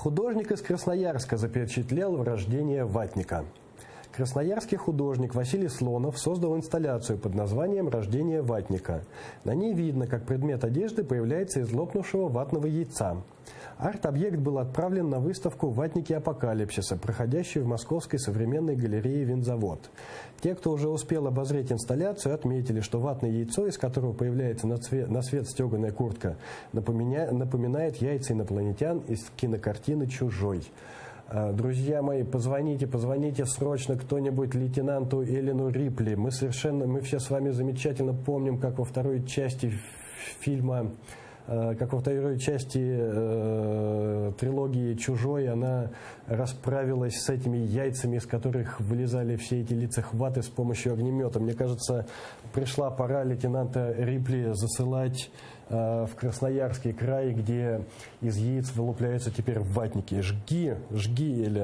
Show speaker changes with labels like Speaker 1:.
Speaker 1: Художник из Красноярска запечатлел рождение ватника. Красноярский художник Василий Слонов создал инсталляцию под названием «Рождение ватника». На ней видно, как предмет одежды появляется из лопнувшего ватного яйца. Арт-объект был отправлен на выставку «Ватники апокалипсиса», проходящую в Московской современной галерее «Винзавод». Те, кто уже успел обозреть инсталляцию, отметили, что ватное яйцо, из которого появляется на свет стеганая куртка, напоминает яйца инопланетян из кинокартины «Чужой». Друзья мои, позвоните срочно кто-нибудь лейтенанту Эллену Рипли. Мы все с вами замечательно помним, как во второй части фильма, как во второй части трилогии «Чужой» она расправилась с этими яйцами, из которых вылезали все эти лицехваты с помощью огнемета. Мне кажется, пришла пора лейтенанта Рипли засылать в Красноярский край, где из яиц вылупляются теперь ватники. Жги, Элен.